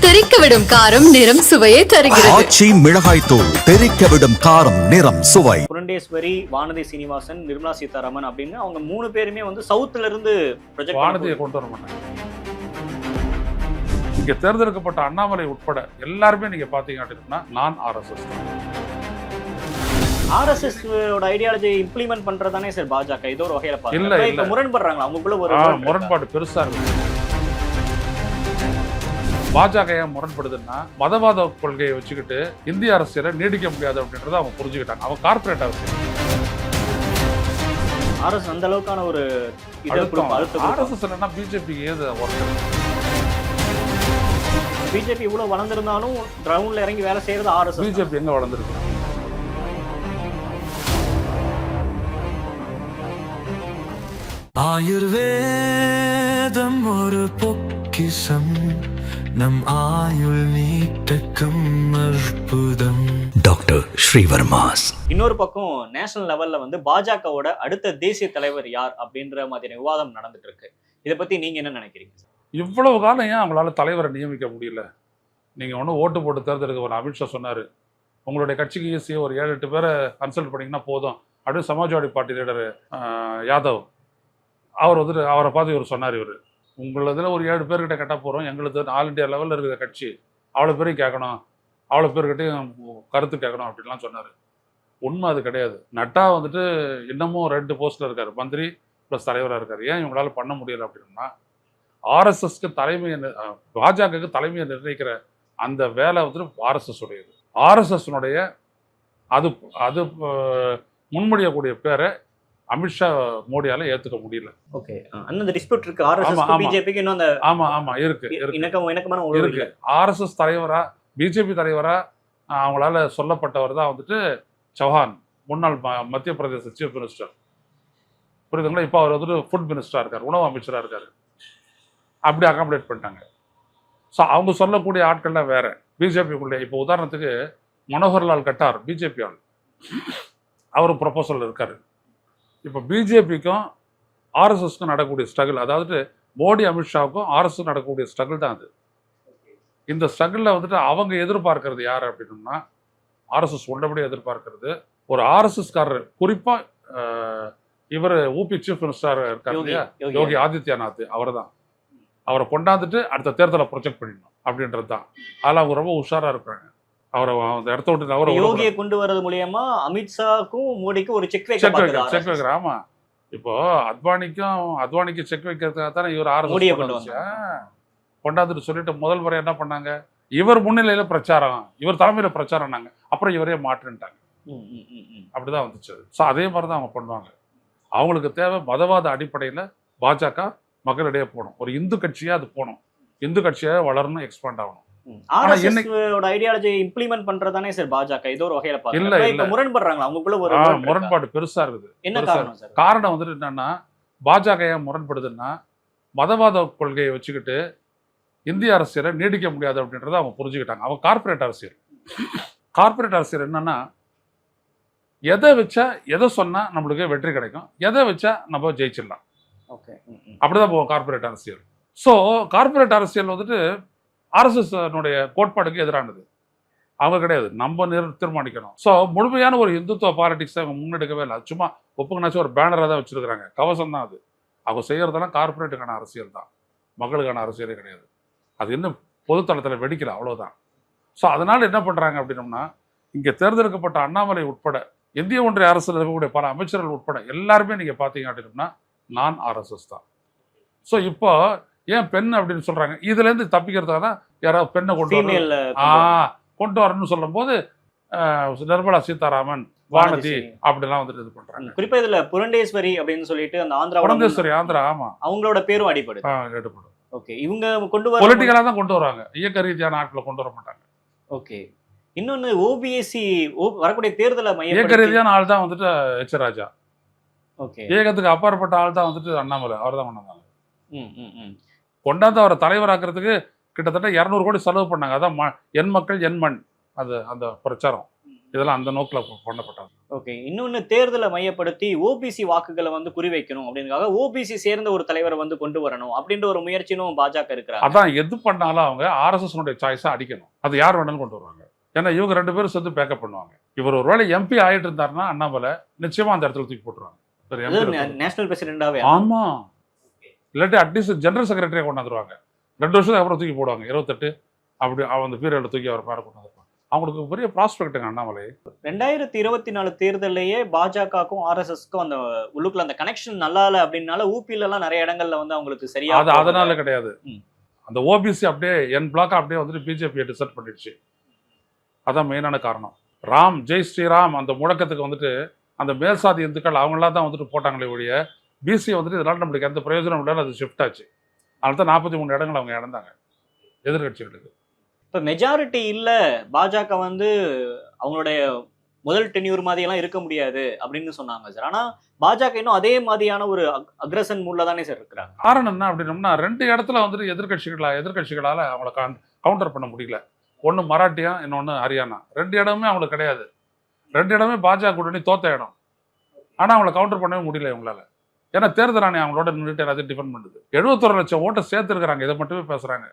தெறிக்கவிடும் காரம் நிறம் சுவையை தருகிறது. ஆச்சி மிளகாய் தூள் தெறிக்கவிடும் காரம் நிறம் சுவை. புரண்டேஸ்வரி, வானதி சீனிவாசன், நிர்மலா சீதாராமன் அப்படின்னு அவங்க 3 பேருமே வந்து சவுத்துல இருந்து வானதியை கொண்டு வர மாட்டாங்க. இங்க தேர்ந்தெடுக்கப்பட்ட அண்ணாமலை உட்பட எல்லாருமே நீங்க பாத்தீங்க அப்படின்னா நான் RSS ஐடியாலஜி இம்ப்ளிமெண்ட் பண்றதானே சார் பாஜக ஏதோ ஒரு வகையில இல்ல இப்ப முரண்படுறாங்களா? அவங்களுக்குள்ள ஒரு முரண்பாடு பெருசா இருக்கு. பாஜக ஏன் முரண்படுதுன்னா மதவாத கொள்கையை வச்சுக்கிட்டு இந்திய அரசியலை நீடிக்க முடியாது அப்படின்றத அவங்க புரிஞ்சுக்கிட்டாங்க. அவங்க கார்பரேட் அரசியல் அந்த அளவுக்கான ஒரு RSS இல்லைன்னா பிஜேபிக்கு ஏது ஒர்க்? பிஜேபி இவ்வளவு வளர்ந்திருந்தாலும் கிரவுண்ட்ல இறங்கி வேலை செய்யறது RSS. பிஜேபி எங்க வளர்ந்துருக்கு? ஆயுர்வேதம் ஒரு பொக்கிஷம், நம் ஆயுள் நீட்டக்கும் அற்புதம். டாக்டர் ஸ்ரீவர்மாஸ். இன்னொரு பக்கம் நேஷனல் லெவல்ல வந்து பாஜகவோட அடுத்த தேசிய தலைவர் யார் அப்படின்ற மாதிரியான விவாதம் நடந்துட்டு இருக்கு. இதை பத்தி நீங்க என்ன நினைக்கிறீங்க? இவ்வளவு காலம் ஏன் அவங்களால தலைவரை நியமிக்க முடியல? நீங்க ஒன்றும் ஓட்டு போட்டு தேர்ந்தெடுக்க ஒரு அமித்ஷா சொன்னாரு, உங்களுடைய கட்சிக்கு ஈஸியாக ஒரு 7-8 பேரை கன்சல்ட் பண்ணிங்கன்னா போதும் அப்படின்னு. சமாஜ்வாடி பார்ட்டி லீடர் யாதவ் அவர் வந்துட்டு அவரை பார்த்து இவர் சொன்னார், இவர் உங்களதில் ஒரு 7 பேர்கிட்ட கேட்டால் போகிறோம், எங்களுக்கு ஆல் இண்டியா லெவலில் இருக்கிற கட்சி அவ்வளோ பேரையும் கேட்கணும், அவ்வளோ பேர்கிட்டையும் கருத்து கேட்கணும் அப்படின்லாம் சொன்னார். உண்மை அது கிடையாது. நட்டா வந்துட்டு இன்னமும் 2 போஸ்ட்டில் இருக்கார், மந்திரி ப்ளஸ் தலைவராக இருக்கார். ஏன் இவங்களால பண்ண முடியலை அப்படின்னா RSSக்கு தலைமையை பாஜகவுக்கு தலைமையை நிர்ணயிக்கிற அந்த வேலை வந்துட்டு RSS உடையது. RSSனுடைய அது அது முன்மொழியக்கூடிய பேரை அமித்ஷா மோடியால ஏத்துக்க முடியல. ஓகே, அந்த டிஸ்பியூட் இருக்கு RSS பிஜேபிக்கு இன்னும் அந்த ஆமா இருக்கு இருக்கு. RSS தலைவரா பிஜேபி தலைவரா அவங்களால சொல்லப்பட்டவர் தான் வந்துட்டு சௌஹான், முன்னாள் மத்திய பிரதேச சீஃப் மினிஸ்டர். புரியுதுங்களா? இப்போ அவர் வந்துட்டு ஃபுட் மினிஸ்டரா இருக்காரு, உணவு அமைச்சராக இருக்காரு. அப்படி அகாமடேட் பண்ணிட்டாங்க. ஸோ அவங்க சொல்லக்கூடிய ஆட்கள்லாம் வேற பிஜேபிக்குள்ளே. இப்போ உதாரணத்துக்கு மனோகர்லால் கட்டார் பிஜேபி ஆள், அவர் ப்ரொபோசல் இருக்காரு. இப்போ பிஜேபிக்கும் RSSக்கும் நடக்கக்கூடிய ஸ்ட்ரகிள், அதாவது மோடி அமித்ஷாவுக்கும் RSS நடக்கக்கூடிய ஸ்ட்ரகிள் தான் அது. இந்த ஸ்ட்ரகிளில் வந்துட்டு அவங்க எதிர்பார்க்கறது யார் அப்படின்னா RSS உள்ளபடியே எதிர்பார்க்கறது ஒரு RSSகாரர். குறிப்பாக இவர் ஊபி சீஃப் மினிஸ்டர் இருக்காரு இல்லையா, யோகி ஆதித்யநாத், அவர் தான். அவரை கொண்டாந்துட்டு அடுத்த தேர்தலை ப்ரொஜெக்ட் பண்ணிடணும் அப்படின்றது தான். அதில் அவங்க ரொம்ப உஷாராக இருக்கிறாங்க. அவரை அந்த இடத்த விட்டு அவரை யோகியை கொண்டு வரது மூலியமா அமித்ஷாக்கும் மோடிக்கும் ஒரு செக் வைக்கிற. ஆமா, இப்போ அத்வானிக்கு செக் வைக்கிறதுக்காக தானே இவர் RSS கொண்டாந்துட்டு சொல்லிட்டு முதல் முறை என்ன பண்ணாங்க, இவர் முன்னிலையில பிரச்சாரம், இவர் தலைமையில பிரச்சாரம்னாங்க. அப்புறம் இவரே மாற்றுன்ட்டாங்க. அப்படிதான் வந்துச்சு. ஸோ அதே மாதிரி தான் அவங்க பண்ணுவாங்க. அவங்களுக்கு தேவை மதவாத அடிப்படையில் பாஜக மக்களிடையே போகணும், ஒரு இந்து கட்சியா அது போகணும், இந்து கட்சியாக வளரணும், எக்ஸ்பாண்ட் ஆகணும். ஐடியாலஜி இம்ப்ளிமெண்ட் பண்றதானே சார் பாஜக ஏதோ ஒரு வகையில இல்ல முரண்படுறாங்களா? அவங்களுக்குள்ள ஒரு முரண்பாடு பெருசா இருக்குது. என்ன காரணம் சார்? காரணம் வந்துட்டு என்னன்னா பாஜக ஏன் முரண்படுதுன்னா மதவாத கொள்கையை வச்சுக்கிட்டு இந்திய அரசியலை நீடிக்க முடியாது அப்படின்றத அவங்க புரிஞ்சுக்கிட்டாங்க. அவங்க கார்பரேட் அரசியல் என்னன்னா எதை வச்சா எதை சொன்னா நம்மளுக்கு வெற்றி கிடைக்கும், எதை வச்சா நம்ம ஜெயிச்சிடலாம், அப்படிதான் போவோம் கார்பரேட் அரசியல். ஸோ கார்பரேட் அரசியல் வந்துட்டு RSSனுடைய கோட்பாடுக்கு எதிரானது. அவங்க கிடையாது, நம்ம தீர்மானிக்கணும். ஸோ முழுமையான ஒரு இந்துத்துவ பாலிடிக்ஸ் அவங்க முன்னெடுக்கவே இல்லை. சும்மா ஒப்புக்குனாச்சும் ஒரு பேனராக தான் வச்சிருக்கிறாங்க, கவசம் தான் அது. அவங்க செய்யறதெல்லாம் கார்பரேட்டுக்கான அரசியல் தான், மக்களுக்கான அரசியலே கிடையாது. அது இன்னும் பொதுத்தளத்தில் வெடிக்கல, அவ்வளோதான். ஸோ அதனால என்ன பண்றாங்க அப்படின்னோம்னா இங்கே தேர்ந்தெடுக்கப்பட்ட அண்ணாமலை உட்பட இந்திய ஒன்றிய அரசில் இருக்கக்கூடிய பல அமைச்சர்கள் உட்பட எல்லாருமே நீங்க பார்த்தீங்க அப்படின்னா நான் RSS தான். ஸோ இப்போ ஏன் பெண் அப்படின்னு சொல்றாங்க, இதுல இருந்து தப்பிக்கிறதுக்காக தான் யாராவது பெண்ணை கொண்டு வரணும்னு சொல்லும் போது நிர்மலா சீதாராமன், வானதி அப்படிலாம் வந்துட்டு இது பண்றாங்க. குறிப்பா இதுல புரண்டேஸ்வரி அப்படின்னு சொல்லிட்டு அந்த ஆந்திரா ஆமா அவங்களோட பேரும் அடிபடும். ஓகே, இவங்க கொண்டு வர பொலிட்டிக்கலா தான் கொண்டு வராங்க, இயக்க ரீதியான ஆட்களை கொண்டு வர மாட்டாங்க. ஓகே, இன்னொன்னு ஓபிஎஸ்சி வரக்கூடிய தேர்தலை இயக்க ரீதியான ஆள் தான் வந்துட்டு H ராஜா. ஓகே, இயக்கத்துக்கு அப்பாற்பட்ட ஆள் தான் வந்துட்டு அண்ணாமலை, அவர் தான் கொண்டாந்தாங்க. கொண்டாந்து அவரை தலைவராக்கிறதுக்கு கிட்டத்தட்ட 200 கோடி செலவு பண்ணாங்க. அதான் என் மக்கள் என் மண், அது அந்த பிரச்சாரம். இதெல்லாம் அந்த நோக்கில் பண்ணப்பட்டது. ஓகே, இன்னொன்னு தேர்தலை மையப்படுத்தி ஓபிசி வாக்குகளை வந்து குறிவைக்கணும் அப்படின்றதுக்காக ஓபிசி சேர்ந்த ஒரு தலைவரை வந்து கொண்டு வரணும் அப்படின்ற ஒரு முயற்சியும் பாஜக இருக்கிறாங்க. அதான் எது பண்ணாலும் அவங்க ஆர்எஸ்எஸ் சாய்ஸை அடிக்கணும். அது யார் வேணாலும் கொண்டு வருவாங்க. ஏன்னா இவங்க 2 பேரும் சேர்ந்து பேக்கப் பண்ணுவாங்க. இவர் ஒருவேளை எம்பி ஆயிட்டு இருந்தாருன்னா அண்ணாமலை நிச்சயமா அந்த இடத்துல தூக்கி போட்டுருவாங்க. நேஷனல் பிரசிடென்டாவே. ஆமா, இல்லாட்டி அட்லீஸ்ட் ஜெனரல் செக்ரட்டரியை கொண்டாந்துருவாங்க. 2 வருஷத்துக்கு அப்புறம் தூக்கி போடுவாங்க. 28 அப்படி அந்த பீரியட்ல தூக்கி அவர் மேலே கொண்டாந்துருப்பாங்க. அவங்களுக்கு பெரிய ப்ராஸ்பெக்ட்டுங்க அண்ணாமலை. 2024 தேர்தலையே பாஜகவுக்கும் ஆர்எஸ்எஸ்க்கும் அந்த உள்ளுக்குள்ள அந்த கனெக்ஷன் நல்லா இல்லை அப்படின்னால ஊபில எல்லாம் நிறைய இடங்கள்ல வந்து அவங்களுக்கு சரியா அதனால கிடையாது. அந்த ஓபிசி அப்படியே என் பிளாக் அப்படியே வந்துட்டு பிஜேபியை டிசர்ட் பண்ணிடுச்சு. அதான் மெயினான காரணம். ராம் ஜெய் ஸ்ரீராம் அந்த முழக்கத்துக்கு வந்துட்டு அந்த மேல்சாதி இந்துக்கள் அவங்களாம் தான் வந்துட்டு போட்டாங்களே ஒழிய பிசி வந்துட்டு இதனால நம்மளுக்கு எந்த பிரயோஜனம் இல்லை. அது ஷிஃப்ட் ஆச்சு. அதனால தான் 43 இடங்கள் அவங்க இழந்தாங்க எதிர்கட்சிகளுக்கு. இப்போ மெஜாரிட்டி இல்லை, பாஜக வந்து அவங்களுடைய முதல் டென்யூர் மாதிரி எல்லாம் இருக்க முடியாது அப்படின்னு சொன்னாங்க சார். ஆனா பாஜக இன்னும் அதே மாதிரியான ஒரு அக்ரஷன் மூட்ல தானே சார் இருக்கிறாங்க. காரணம் என்ன அப்படின்னம்னா 2 இடத்துல வந்துட்டு எதிர்கட்சிகளால அவங்கள கவுண்டர் பண்ண முடியல. ஒன்று மராட்டியா, இன்னொன்று ஹரியானா. 2 இடமுமே அவங்களுக்கு கிடையாது. 2 இடமே பாஜக கூட்டணி தோத்த இடம். ஆனால் அவங்கள கவுண்டர் பண்ணவே முடியல இவங்களால. ஏன்னா தேர்தல் ஆணையம் அவங்களோட நின்றுட்டு எல்லாத்தையும் டிஃபெண்ட் பண்ணுது. 71 லட்சம் ஓட்டை சேர்த்துருக்கிறாங்க. இதை மட்டுமே பேசுறாங்க.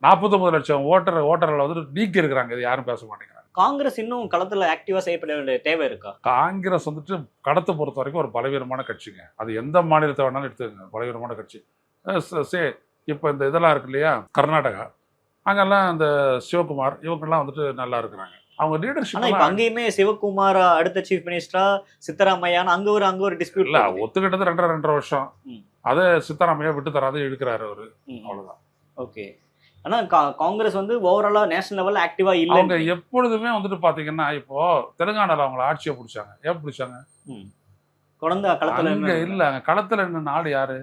49 லட்சம் ஓட்டர்கள் வந்துட்டு நீக்கி இருக்கிறாங்க. இது யாரும் பேச மாட்டேங்கிறாங்க. காங்கிரஸ் இன்னும் களத்துல ஆக்டிவா செய்யப்பட வேண்டிய தேவை இருக்கா? காங்கிரஸ் வந்துட்டு கடத்தை பொறுத்த வரைக்கும் ஒரு பலவீனமான கட்சிங்க. அது எந்த மாநிலத்தை வேணாலும் எடுத்துக்கங்க, பலவீனமான கட்சி. இப்போ இந்த இதெல்லாம் இருக்கு இல்லையா, கர்நாடகா, அங்கெல்லாம் இந்த சிவகுமார் இவங்கெல்லாம் வந்துட்டு நல்லா இருக்கிறாங்க. அவங்க லீடர்ஷிப். அங்கேயுமே சிவகுமார் அடுத்த சீஃப் மினிஸ்டரா, சித்தராமையான்னு அங்க ஒரு டிஸ்பியூட் இல்ல, ஒத்துக்கிட்டது 2.5 வருஷம். அதை சித்தராமையா விட்டு தராது இழுக்கிறாரு அவரு. அவ்வளவுதான். ஓகே. ஆனா காங்கிரஸ் வந்து ஓவராலா நேஷனல் லெவல்ல ஆக்டிவா இல்ல. அவங்க எப்பொழுதுமே வந்துட்டு பாத்தீங்கன்னா இப்போ தெலுங்கானால அவங்களை ஆட்சியை பிடிச்சாங்க. ஏன் பிடிச்சாங்க? குழந்தை களத்துல இல்ல, அங்க களத்துல என்ன நாடு யாரு?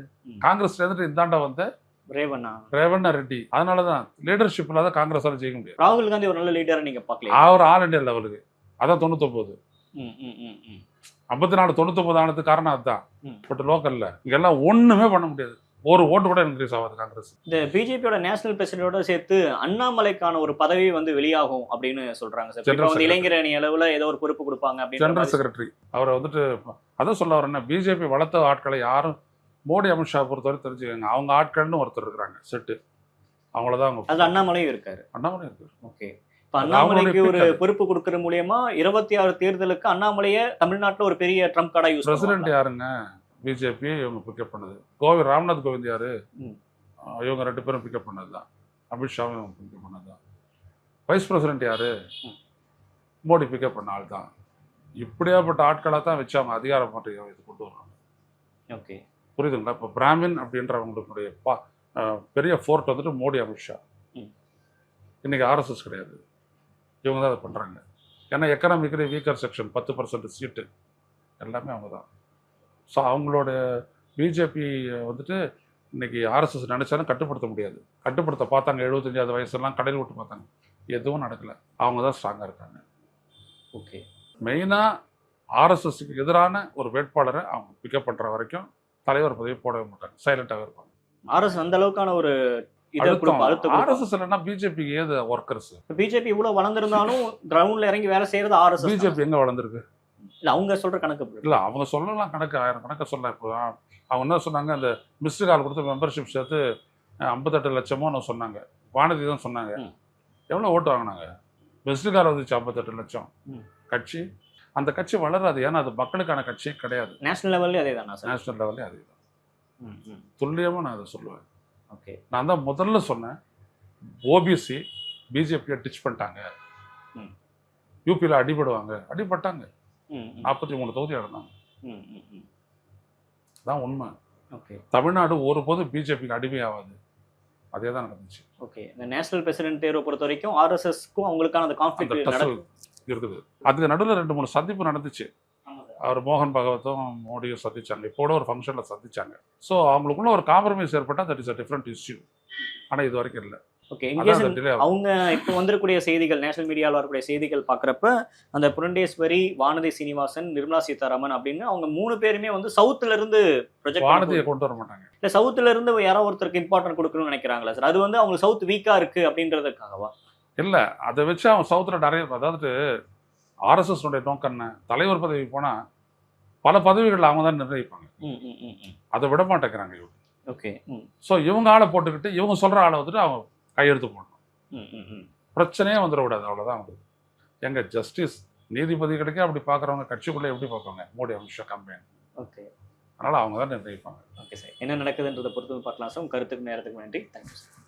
காங்கிரஸ்ல இருந்துட்டு இந்தாண்ட வந்த ரேவண்ணா ரெட்டி. அதனாலதான் லீடர்ஷிப் இல்லாத காங்கிரஸால ஜெயிக்க முடியும். ராகுல் காந்தி ஒரு நல்ல லீடரா நீங்க பாக்கல. அவர் ஆல் இண்டியா லெவலுக்கு. அதான் 99 54 99 ஆனதுக்கு காரணம் அதுதான். பட் லோக்கல்ல இங்கெல்லாம் ஒண்ணுமே பண்ண முடியாது. ஒரு ஓட்டு கூட இன்க்ரீஸ் ஆகாது காங்கிரஸ். இந்த பிஜேபியோட நேஷனல் பிரசிடென்ட்டோட சேர்த்து அண்ணாமலைக்கான ஒரு பதவி வந்து வெளியாகும் அப்படின்னு சொல்றாங்க சார். இப்போ வந்து இளைஞர் அணி அளவுல ஏதோ ஒரு பொறுப்பு கொடுப்பாங்க அப்படின்னு. ஜெனரல் செக்ரட்டரி அவரை வந்துட்டு அதான் சொல்ல வரேன்னா, பிஜேபி வளர்த்த ஆட்களை யாரும் மோடி அமித்ஷா பொறுத்தவரை தெரிஞ்சுக்கோங்க. அவங்க ஆட்கள்னு ஒருத்தர் இருக்கிறாங்க செட்டு. அவங்களதான் அவங்க. அது அண்ணாமலையும் இருக்காரு. அண்ணாமலையும் இருக்காரு. ஓகே. இப்ப அண்ணாமலைக்கு ஒரு பொறுப்பு கொடுக்கற மூலியமா 26 தேர்தலுக்கு அண்ணாமலையை தமிழ்நாட்டுல ஒரு பெரிய ட்ரம்ப் கார்டா யூஸ். பிரசிடென்ட் யாருங்க? பிஜேபி இவங்க பிக்கப் பண்ணது. ராம்நாத் கோவிந்த் யாரு? இவங்க 2 பேரும் பிக்கப் பண்ணதுதான். அமித்ஷாவும் இவங்க பிக்கப் பண்ணதுதான். வைஸ் பிரசிடென்ட் யாரு? மோடி பிக்கப் பண்ண ஆள் தான். இப்படியாப்பட்ட ஆட்களை தான் வச்சு அவங்க அதிகாரம் மாற்றம் இது கொண்டு வர்றாங்க. ஓகே, புரியுதுங்களா? இப்போ பிராமின் அப்படின்றவங்களுடைய பெரிய ஃபோர்ட் வந்துட்டு மோடி அமித்ஷா. இன்னைக்கு ஆர்எஸ்எஸ் கிடையாது. இவங்க தான் அதை பண்றாங்க. ஏன்னா எக்கனாமிக்கலி வீக்கர் செக்ஷன் 10% சீட்டு எல்லாமே அவங்க தான். ஸோ அவங்களோட பிஜேபி வந்துட்டு இன்னைக்கு ஆர்எஸ்எஸ் நினைச்சாலும் கட்டுப்படுத்த முடியாது. கட்டுப்படுத்த பார்த்தாங்க. 75வது வயசுலாம் கடையில் விட்டு பார்த்தாங்க. எதுவும் நடக்கல. அவங்க தான் ஸ்ட்ராங்காக இருக்காங்க. ஓகே. மெயினாக ஆர்எஸ்எஸ்க்கு எதிரான ஒரு வேட்பாளரை அவங்க பிக்கப் பண்ணுற வரைக்கும் தலைவர் பதவி போடவே மாட்டாங்க. சைலண்டாகவே இருப்பாங்க. ஆர்எஸ் அந்த அளவுக்கான ஒரு ஆர்எஸ்எஸ் இல்லைன்னா பிஜேபிக்கு ஏது ஒர்க்கர்ஸ்? பிஜேபி இவ்வளவு வளர்ந்துருந்தாலும் கிரவுண்ட்ல இறங்கி வேலை செய்யறது ஆர்எஸ்எஸ். பிஜேபி எங்க வளர்ந்துருக்கு? இல்ல அவங்க சொல்ற கணக்கு இல்ல, அவங்க சொல்லலாம் கணக்கு 1000 கணக்க சொல்ல. இப்போ அவங்க என்ன சொன்னாங்க, அந்த மிஸ்டு கால் கொடுத்து மெம்பர்ஷிப் சேர்த்து 58 லட்சமோ சொன்னாங்க. வானதி தான் சொன்னாங்க. எவ்வளவு ஓட்டு வாங்கினாங்க? மிஸ்டு கால் வந்துச்சு 58 லட்சம். கட்சி அந்த கட்சி வளராது. ஏன்னா அது மக்களுக்கான கட்சியே கிடையாது. நேஷனல் லெவல்லே அதே தான். நேஷனல் லெவல்லே அதே தான். துல்லியமா நான் அதை சொல்லுவேன். ஓகே. நான் தான் முதல்ல சொன்னேன், ஓபிசி பிஜேபியை டிச் பண்ணிட்டாங்க. யூபியில் அடிபடுவாங்க. அடிபட்டாங்க. 43 தொகுதி இழந்தாங்க. தான் உண்மை. தமிழ்நாடு ஒருபோதும் பிஜேபிக்கு அடிமையாகாது. அதே தான் நடந்துச்சு. ஓகே. இந்த நேஷனல் பிரசிடென்ட் தேர்வை பொறுத்த வரைக்கும் ஆர்எஸ்எஸ்க்கும் அவங்களுக்கான அந்த கான்ஃப்ளிக்ட் இருக்குது. அதுக்கு நடுவில் 2-3 சந்திப்பு நடந்துச்சு. அவர் மோகன் பகவத்தும் மோடியும் சந்திச்சாங்க. இப்போ ஒரு ஃபங்க்ஷன்ல சந்திச்சாங்க. ஸோ அவங்களுக்குள்ள ஒரு காம்ப்ரமைஸ் ஏற்பட்டால் that is a different issue. ஆனால் இது வரைக்கும் இல்லை. ஓகே. அவங்க இப்போ வந்துடக்கூடிய செய்திகள், நேஷனல் மீடியாவில் வரக்கூடிய செய்திகள் பார்க்குறப்ப அந்த புரண்டேஸ்வரி, வானதி சீனிவாசன், நிர்மலா சீதாராமன் அப்படின்னு அவங்க 3 பேருமே வந்து சவுத்துல இருந்து வானதியை கொண்டு வர மாட்டாங்க. இல்லை, சவுத்துல இருந்து யாரோ ஒருத்தருக்கு இம்பார்ட்டன்ட் கொடுக்கணும்னு நினைக்கிறாங்களா சார்? அது வந்து அவங்க சவுத் வீக்கா இருக்கு அப்படின்றதுக்காகவா? இல்லை, அதை வச்சு அவங்க சவுத்தில் நிறைய, அதாவது ஆர்எஸ்எஸ்னுடைய நோக்கம் என்ன? தலைவர் பதவி போனால் பல பதவிகள் அவங்க தான் நிர்ணயிப்பாங்க. அதை விட மாட்டேங்கிறாங்க இவங்க. ஓகே. ஸோ இவங்க ஆளை போட்டுக்கிட்டு இவங்க சொல்கிற ஆளை வந்துட்டு அவங்க கையெழுத்து போடணும். பிரச்சனையே வந்துடக்கூடாது, அவ்வளோதான் வந்து. எங்க ஜஸ்டிஸ் நீதிபதிகளுக்கே அப்படி பார்க்குறவங்க கட்சிக்குள்ளே எப்படி பார்ப்பாங்க? மோடி அமித்ஷா கம்பெனி. ஓகே. அதனால் அவங்க தான் நிர்ணயிப்பாங்க. ஓகே சார், என்ன நடக்குதுன்றதை பொறுத்து பார்க்கலாம் சார். உங்கள் கருத்துக்கு நேரத்துக்கு நன்றி. Thank you sir.